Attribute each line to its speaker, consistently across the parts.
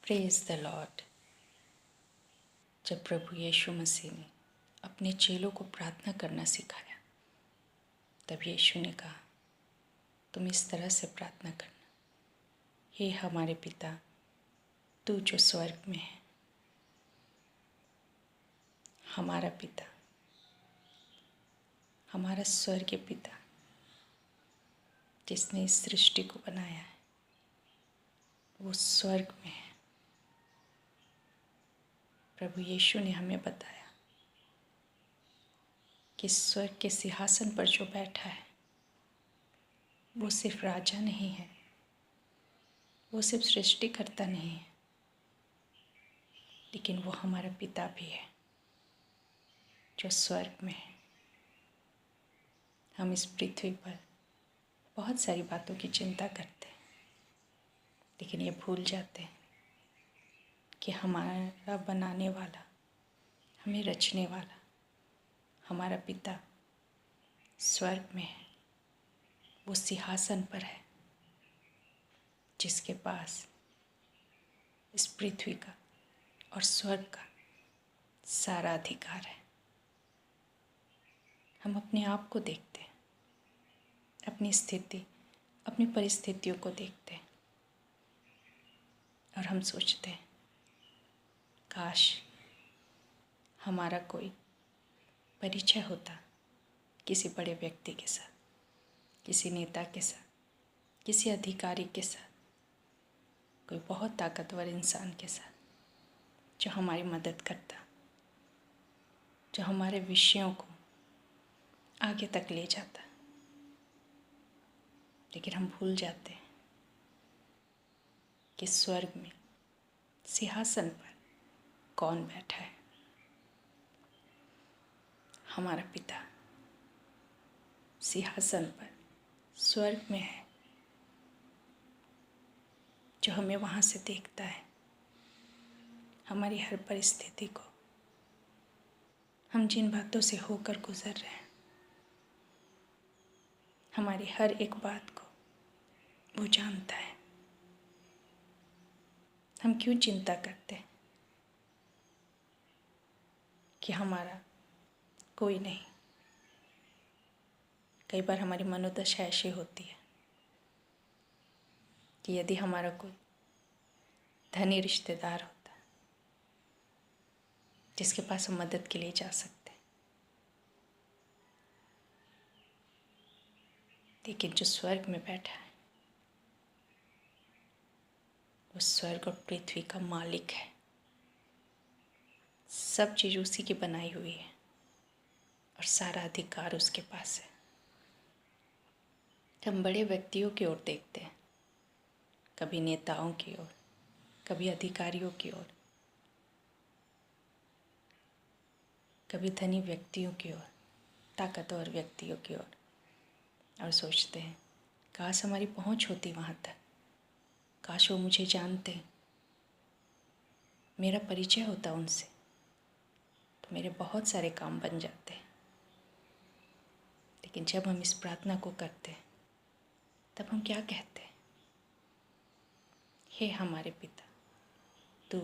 Speaker 1: Praise the Lord. जब प्रभु यीशु मसीह ने अपने चेलों को प्रार्थना करना सिखाया, तब यीशु ने कहा, तुम इस तरह से प्रार्थना करना, हे हमारे पिता, तू जो स्वर्ग में है। हमारा पिता, हमारा स्वर्गीय पिता, जिसने इस सृष्टि को बनाया है, वो स्वर्ग में है। प्रभु यीशु ने हमें बताया कि स्वर्ग के सिंहासन पर जो बैठा है, वो सिर्फ राजा नहीं है, वो सिर्फ सृष्टिकर्ता नहीं है, लेकिन वो हमारा पिता भी है जो स्वर्ग में है। हम इस पृथ्वी पर बहुत सारी बातों की चिंता करते हैं, लेकिन ये भूल जाते हैं कि हमारा बनाने वाला, हमें रचने वाला हमारा पिता स्वर्ग में है। वो सिंहासन पर है, जिसके पास इस पृथ्वी का और स्वर्ग का सारा अधिकार है। हम अपने आप को देखते हैं, अपनी स्थिति, अपनी परिस्थितियों को देखते हैं और हम सोचते हैं, काश हमारा कोई परिचय होता किसी बड़े व्यक्ति के साथ, किसी नेता के साथ, किसी अधिकारी के साथ, कोई बहुत ताकतवर इंसान के साथ, जो हमारी मदद करता, जो हमारे विषयों को आगे तक ले जाता। लेकिन हम भूल जाते हैं कि स्वर्ग में सिंहासन पर कौन बैठा है। हमारा पिता सिंहासन पर स्वर्ग में है, जो हमें वहाँ से देखता है, हमारी हर परिस्थिति को, हम जिन बातों से होकर गुजर रहे हैं, हमारी हर एक बात को वो जानता है। हम क्यों चिंता करते हैं कि हमारा कोई नहीं। कई बार हमारी मनोदशा ऐसी होती है कि यदि हमारा कोई धनी रिश्तेदार होता, जिसके पास हम मदद के लिए जा सकते, लेकिन जो स्वर्ग में बैठा है, वो स्वर्ग और पृथ्वी का मालिक है। सब चीज़ उसी की बनाई हुई है और सारा अधिकार उसके पास है। हम बड़े व्यक्तियों की ओर देखते हैं, कभी नेताओं की ओर, कभी अधिकारियों की ओर, कभी धनी व्यक्तियों की ओर, ताकतवर व्यक्तियों की ओर, और सोचते हैं, काश हमारी पहुंच होती वहाँ तक, काश वो मुझे जानते, मेरा परिचय होता उनसे, तो मेरे बहुत सारे काम बन जाते। लेकिन जब हम इस प्रार्थना को करते हैं, तब हम क्या कहते हैं? हे हमारे पिता, तू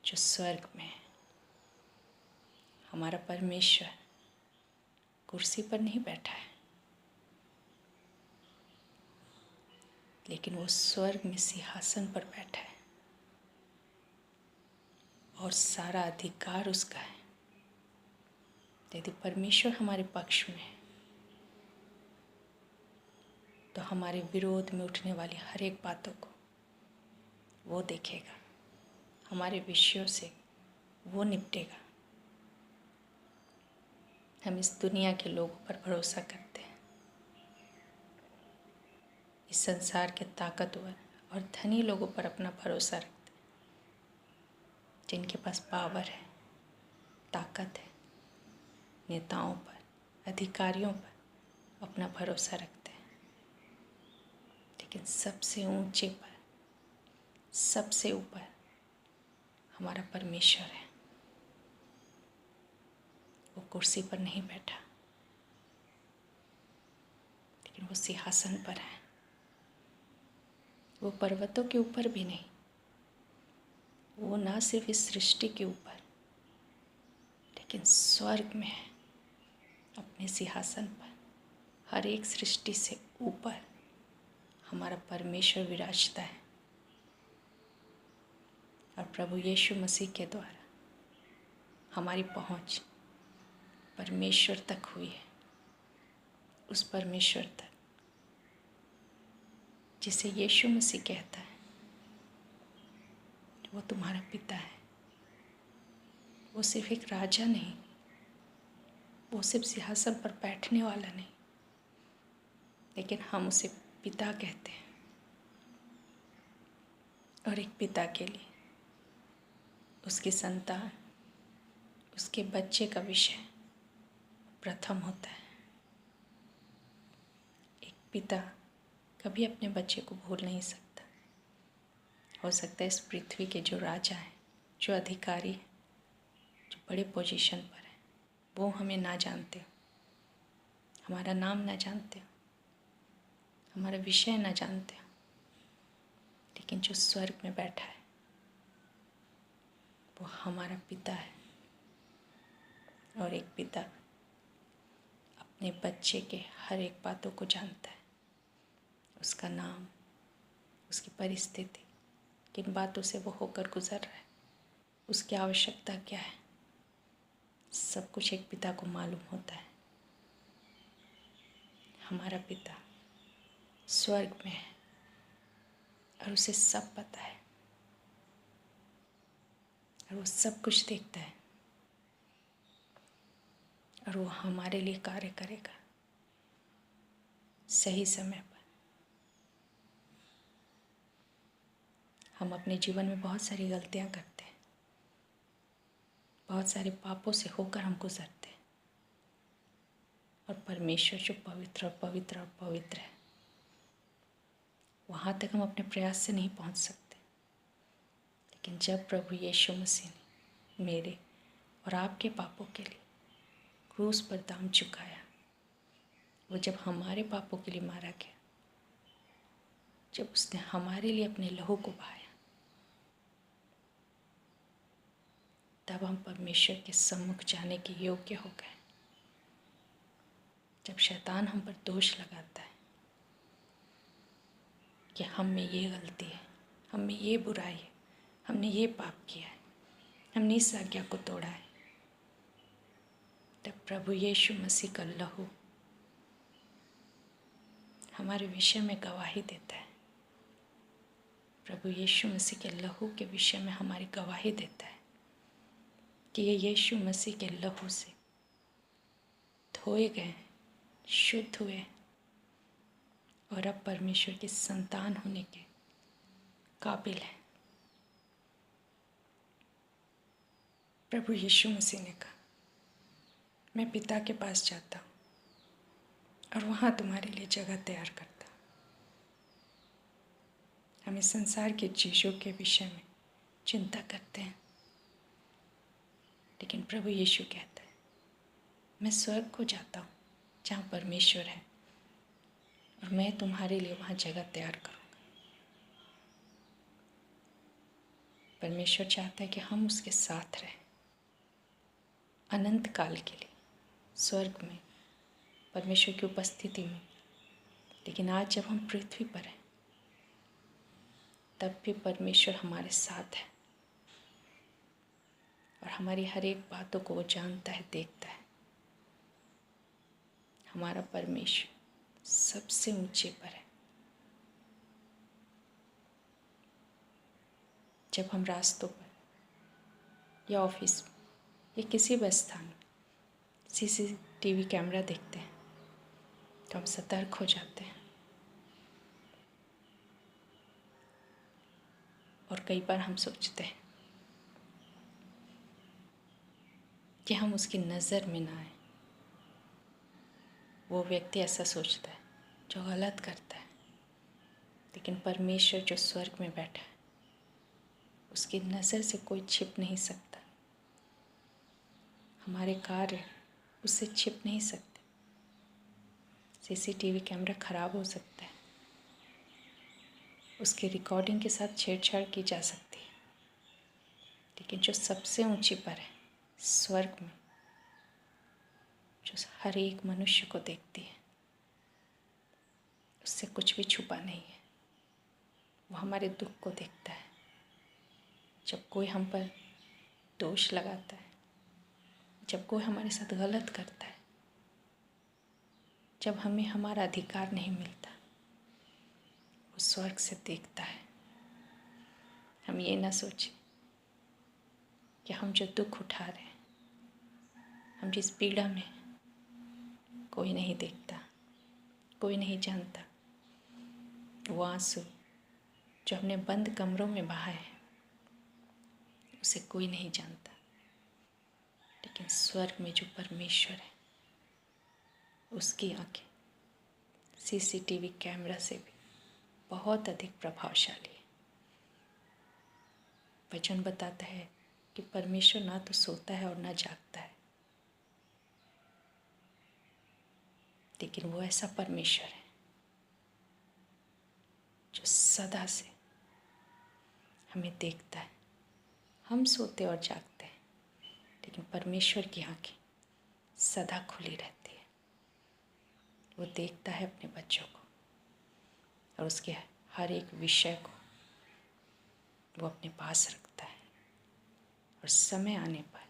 Speaker 1: जो स्वर्ग में है। हमारा परमेश्वर कुर्सी पर नहीं बैठा है, लेकिन वो स्वर्ग में सिंहासन पर बैठा है और सारा अधिकार उसका है। यदि परमेश्वर हमारे पक्ष में है, तो हमारे विरोध में उठने वाली हर एक बातों को वो देखेगा, हमारे विषयों से वो निपटेगा। हम इस दुनिया के लोगों पर भरोसा करते हैं, इस संसार के ताकतवर और धनी लोगों पर अपना भरोसा रखते हैं, जिनके पास पावर है, ताकत है। नेताओं पर, अधिकारियों पर अपना भरोसा रखते हैं, लेकिन सबसे ऊंचे पर, सबसे ऊपर हमारा परमेश्वर है। वो कुर्सी पर नहीं बैठा, लेकिन वो सिंहासन पर है। वो पर्वतों के ऊपर भी नहीं, वो ना सिर्फ इस सृष्टि के ऊपर लेकिन स्वर्ग में है, अपने सिंहासन पर। हर एक सृष्टि से ऊपर हमारा परमेश्वर विराजता है और प्रभु यीशु मसीह के द्वारा हमारी पहुंच परमेश्वर तक हुई है। उस परमेश्वर तक जिसे यीशु मसीह कहता है वो तुम्हारा पिता है। वो सिर्फ एक राजा नहीं, वो सिर्फ सिंहासन पर बैठने वाला नहीं, लेकिन हम उसे पिता कहते हैं। और एक पिता के लिए उसकी संतान, उसके बच्चे का विषय प्रथम होता है। एक पिता कभी अपने बच्चे को भूल नहीं सकता। हो सकता है इस पृथ्वी के जो राजा हैं, जो अधिकारी हैं, जो बड़े पोजीशन पर हैं, वो हमें ना जानते हो, हमारा नाम ना जानते हो, हमारा विषय ना जानते हो, लेकिन जो स्वर्ग में बैठा है वो हमारा पिता है। और एक पिता अपने बच्चे के हर एक बातों को जानता है, उसका नाम, उसकी परिस्थिति, किन बातों से वो होकर गुजर रहा है, उसकी आवश्यकता क्या है, सब कुछ एक पिता को मालूम होता है। हमारा पिता स्वर्ग में है और उसे सब पता है और वो सब कुछ देखता है और वो हमारे लिए कार्य करेगा सही समय पर। हम अपने जीवन में बहुत सारी गलतियां करते हैं, बहुत सारे पापों से होकर हम गुजरते हैं, और परमेश्वर जो पवित्र और पवित्र और पवित्र है, वहाँ तक हम अपने प्रयास से नहीं पहुँच सकते। लेकिन जब प्रभु यीशु मसीह ने मेरे और आपके पापों के लिए क्रूस पर दाम चुकाया, वो जब हमारे पापों के लिए मारा गया, जब उसने हमारे लिए अपने लहू को बहाया, तब हम परमेश्वर के सम्मुख जाने के योग्य हो गए। जब शैतान हम पर दोष लगाता है कि हम में ये गलती है, हम में ये बुराई है, हमने ये पाप किया है, हमने इस आज्ञा को तोड़ा है, तब प्रभु यीशु मसीह का लहू हमारे विषय में गवाही देता है। प्रभु यीशु मसीह के लहू के विषय में हमारी गवाही देता है कि ये यीशु मसीह के लहू से धोए गए, शुद्ध हुए और अब परमेश्वर की संतान होने के काबिल है। प्रभु यीशु मसीह ने कहा, मैं पिता के पास जाता हूँ और वहाँ तुम्हारे लिए जगह तैयार करता। हम इस संसार की चीज़ों के विषय में चिंता करते हैं, लेकिन प्रभु यीशु कहता है, मैं स्वर्ग को जाता हूँ जहाँ परमेश्वर है और मैं तुम्हारे लिए वहाँ जगह तैयार करूँगा। परमेश्वर चाहता है कि हम उसके साथ रहें अनंत काल के लिए स्वर्ग में, परमेश्वर की उपस्थिति में। लेकिन आज जब हम पृथ्वी पर हैं, तब भी परमेश्वर हमारे साथ है और हमारी हर एक बातों को वो जानता है, देखता है। हमारा परमेश्वर सबसे ऊंचे पर है। जब हम रास्तों पर या ऑफिस या किसी भी स्थान में सीसीटीवी कैमरा देखते हैं तो हम सतर्क हो जाते हैं और कई बार हम सोचते हैं कि हम उसकी नज़र में ना आए। वो व्यक्ति ऐसा सोचता है जो गलत करता है, लेकिन परमेश्वर जो स्वर्ग में बैठा है, उसकी नज़र से कोई छिप नहीं सकता। हमारे कार्य उससे छिप नहीं सकते। सीसीटीवी कैमरा खराब हो सकता है, उसकी रिकॉर्डिंग के साथ छेड़छाड़ की जा सकती है, लेकिन जो सबसे ऊंची पर है, स्वर्ग में, जो हर एक मनुष्य को देखती है, उससे कुछ भी छुपा नहीं है। वो हमारे दुख को देखता है। जब कोई हम पर दोष लगाता है, जब कोई हमारे साथ गलत करता है, जब हमें हमारा अधिकार नहीं मिलता, वो स्वर्ग से देखता है। हम ये ना सोचें कि हम जो दुख उठा रहे हैं, हम जिस पीड़ा में, कोई नहीं देखता, कोई नहीं जानता। वो आंसू जो हमने बंद कमरों में बहाए हैं, उसे कोई नहीं जानता। लेकिन स्वर्ग में जो परमेश्वर है, उसकी आंखें सीसीटीवी कैमरा से भी बहुत अधिक प्रभावशाली है। वचन बताता है कि परमेश्वर ना तो सोता है और ना जागता है, लेकिन वो ऐसा परमेश्वर है जो सदा से हमें देखता है। हम सोते और जागते हैं, लेकिन परमेश्वर की आंखें सदा खुली रहती है। वो देखता है अपने बच्चों को और उसके हर एक विषय को वो अपने पास रखता है, और समय आने पर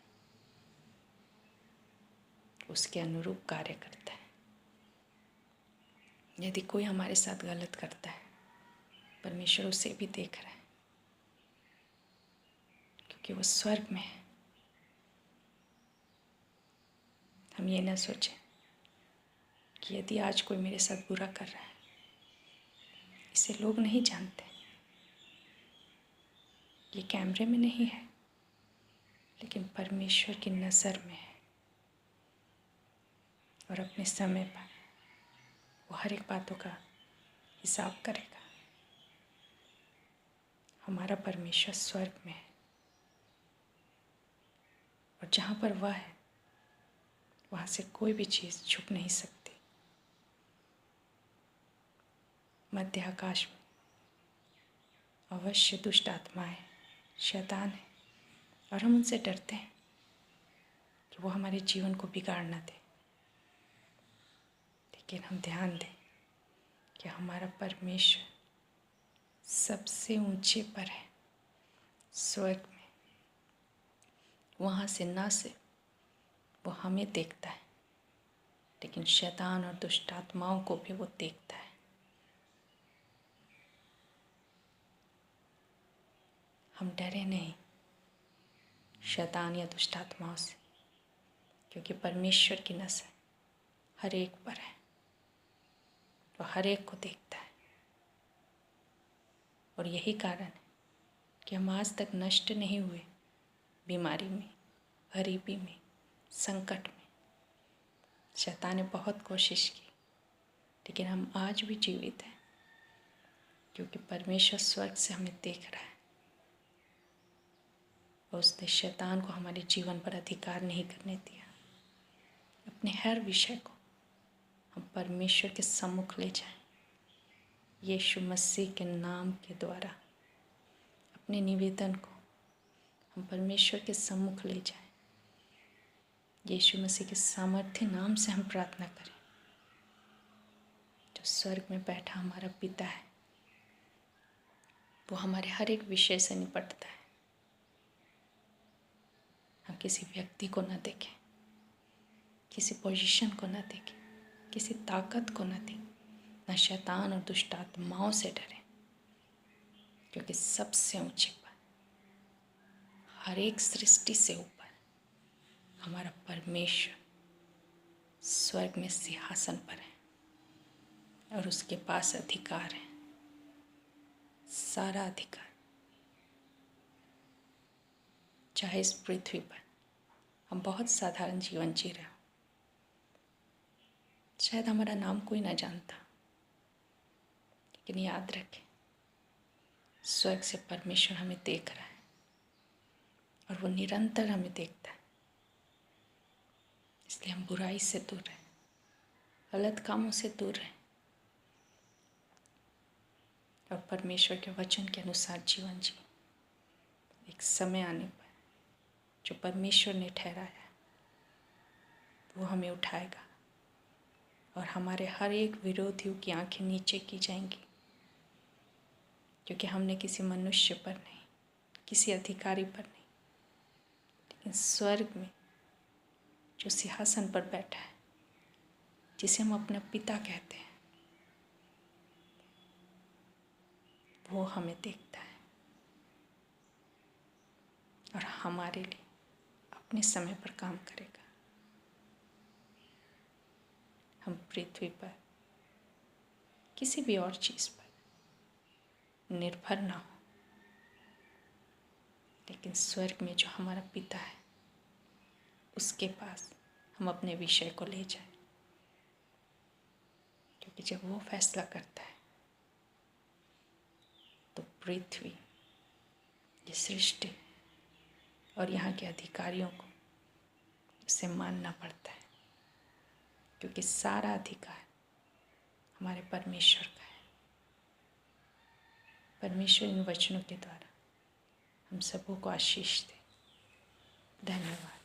Speaker 1: उसके अनुरूप कार्य करता है। यदि कोई हमारे साथ गलत करता है, परमेश्वर उसे भी देख रहा है, क्योंकि वो स्वर्ग में है। हम ये ना सोचें कि यदि आज कोई मेरे साथ बुरा कर रहा है, इसे लोग नहीं जानते, ये कैमरे में नहीं है, लेकिन परमेश्वर की नज़र में है, और अपने समय पर वो हर एक बातों का हिसाब करेगा। हमारा परमेश्वर स्वर्ग में है, और जहाँ पर वह है, वहाँ से कोई भी चीज़ छुप नहीं सकती। मध्य आकाश में अवश्य दुष्ट आत्माएं, शैतान है, और हम उनसे डरते हैं कि वो हमारे जीवन को बिगाड़ ना दे। लेकिन हम ध्यान दें कि हमारा परमेश्वर सबसे ऊंचे पर है, स्वर्ग में। वहाँ से ना सिर्फ वो हमें देखता है, लेकिन शैतान और दुष्ट आत्माओं को भी वो देखता है। हम डरे नहीं शैतान या दुष्ट आत्माओं से, क्योंकि परमेश्वर की नज़र हर एक पर है। वो हर एक को देखता है, और यही कारण है कि हम आज तक नष्ट नहीं हुए। बीमारी में, गरीबी में, संकट में शैतान ने बहुत कोशिश की, लेकिन हम आज भी जीवित हैं, क्योंकि परमेश्वर स्वर्ग से हमें देख रहा है, और उसने शैतान को हमारे जीवन पर अधिकार नहीं करने दिया। अपने हर विषय को हम परमेश्वर के सम्मुख ले जाएं, यीशु मसीह के नाम के द्वारा अपने निवेदन को हम परमेश्वर के सम्मुख ले जाएं। यीशु मसीह के सामर्थ्य नाम से हम प्रार्थना करें। जो स्वर्ग में बैठा हमारा पिता है, वो हमारे हर एक विषय से निपटता है। हम किसी व्यक्ति को न देखें, किसी पोजीशन को न देखें, किसी ताकत को न देखें, न शैतान और दुष्ट आत्माओं से डरें, क्योंकि सबसे ऊंचे पर, हर एक सृष्टि से ऊपर हमारा परमेश्वर स्वर्ग में सिंहासन पर है, और उसके पास अधिकार है, सारा अधिकार। चाहे इस पृथ्वी पर हम बहुत साधारण जीवन जी रहे हों, शायद हमारा नाम कोई ना जानता, लेकिन याद रखें, स्वर्ग से परमेश्वर हमें देख रहा है, और वो निरंतर हमें देखता है। इसलिए हम बुराई से दूर रहें, गलत कामों से दूर रहें, और परमेश्वर के वचन के अनुसार जीवन जी। एक समय आने पर जो परमेश्वर ने ठहराया वो हमें उठाएगा और हमारे हर एक विरोधियों की आंखें नीचे की जाएंगी, क्योंकि हमने किसी मनुष्य पर नहीं, किसी अधिकारी पर नहीं, लेकिन स्वर्ग में जो सिंहासन पर बैठा है, जिसे हम अपना पिता कहते हैं, वो हमें देखता है और हमारे लिए अपने समय पर काम करेगा। हम पृथ्वी पर किसी भी और चीज़ पर निर्भर ना हो, लेकिन स्वर्ग में जो हमारा पिता है उसके पास हम अपने विषय को ले जाएं, क्योंकि जब वो फैसला करता है तो पृथ्वी, ये सृष्टि और यहाँ के अधिकारियों को उसे मानना पड़ता है, क्योंकि सारा अधिकार हमारे परमेश्वर का है। परमेश्वर इन वचनों के द्वारा हम सबों को आशीष दे। धन्यवाद।